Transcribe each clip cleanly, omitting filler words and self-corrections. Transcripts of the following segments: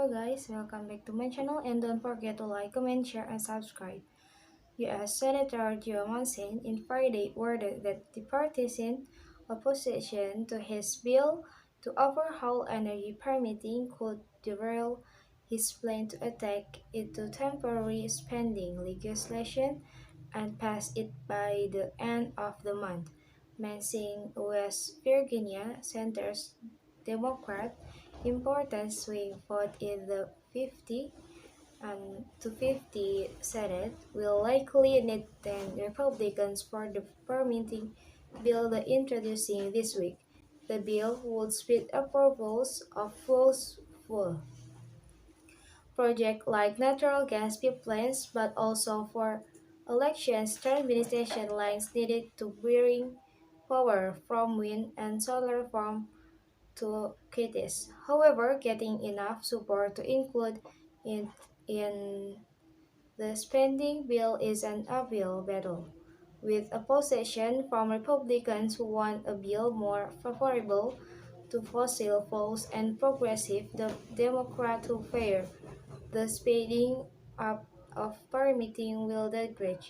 guys, welcome back to my channel and don't forget to like, comment, share, and subscribe. U.S. Senator Joe Manchin in Friday ordered that the partisan opposition to his bill to overhaul energy permitting could derail his plan to attack it to temporary spending legislation and pass it by the end of the month. Manchin, West Virginia Center's Democrat, important swing vote in the 50 Senate will likely need 10 Republicans for the permitting bill they're introducing this week. The bill would speed approvals of full projects like natural gas pipelines, but also for elections transmission lines needed to bring power from wind and solar farm to cities. However, getting enough support to include it in the spending bill is an uphill battle, with opposition from Republicans who want a bill more favorable to fossil fuels and progressive Democrats who favor the speeding up of permitting will degrade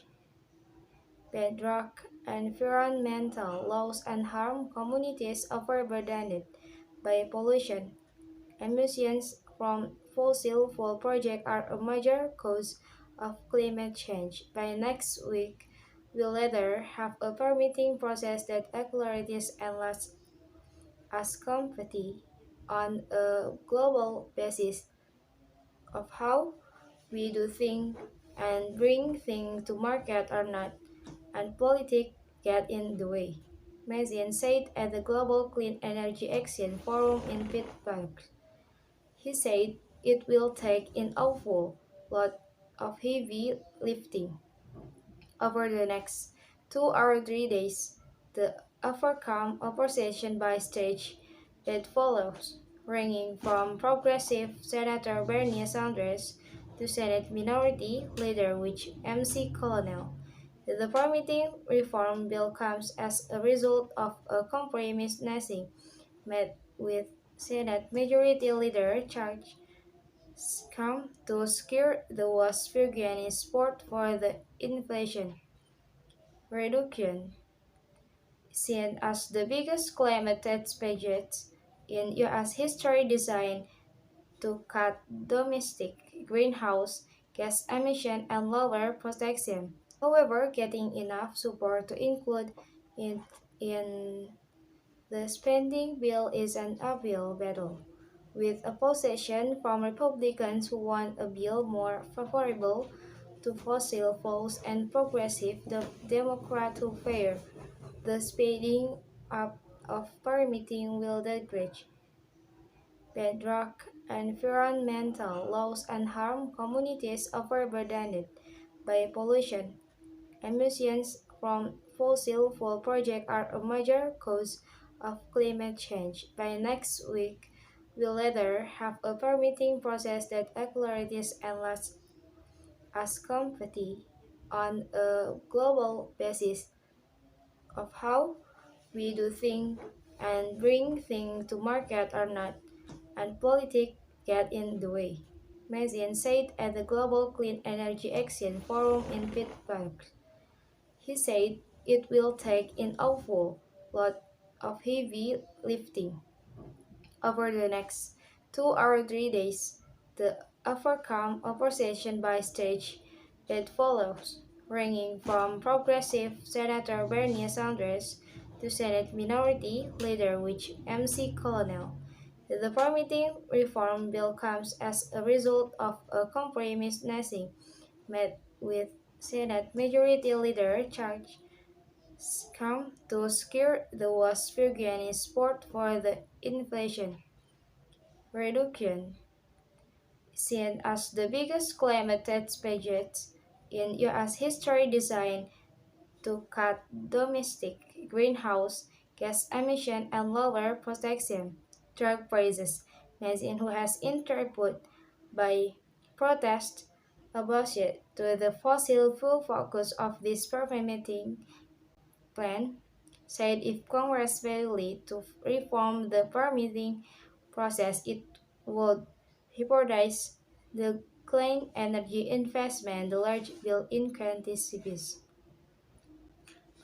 bedrock environmental laws and harm communities overburdened by pollution. Emissions from fossil fuel projects are a major cause of climate change. By next week, we'll either have a permitting process that accelerates and lasts as compete on a global basis of how we do things and bring things to market or not, and politics get in the way. Mazian said at the Global Clean Energy Action Forum in Pittsburgh. He said it will take an awful lot of heavy lifting over the next 2 or 3 days. The overcome opposition by stage that follows, ranging from progressive Senator Bernie Sanders to Senate Minority Leader which MC Colonel. The permitting reform bill comes as a result of a compromise made with Senate Majority Leader Charles come to scare the West Virginia support for the inflation reduction, seen as the biggest climate budget in U.S. history designed to cut domestic greenhouse gas emission and lower protection. However, getting enough support to include it in the spending bill is an uphill battle, with opposition from Republicans who want a bill more favorable to fossil fuels and progressive Democrats who favor the speeding up of permitting will degrade bedrock environmental laws and harm communities overburdened by pollution. Emissions from fossil fuel projects are a major cause of climate change. By next week, we'll either have a permitting process that accelerates and lasts as compete on a global basis of how we do things and bring things to market or not, and politics get in the way. Mazian said at the Global Clean Energy Action Forum in Pittsburgh. He said it will take an awful lot of heavy lifting over the next 2 or 3 days. The overcome opposition by stage that follows, ranging from progressive Senator Bernie Sanders to Senate Minority Leader which MC Colonel. The permitting reform bill comes as a result of a compromise made with Senate Majority Leader Charles come to scare the West Virginia support for the inflation reduction, seen as the biggest climate budget in U.S. history designed to cut domestic greenhouse gas emission and lower protection drug prices. Nazin, who has interpreted by protest opposite to the fossil fuel focus of this permitting plan, said if Congress failed to reform the permitting process, it would jeopardize the clean energy investment, the large bill incentives.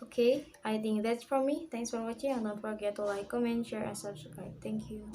Okay, I think that's from me. Thanks for watching and don't forget to like, comment, share, and subscribe. Thank you.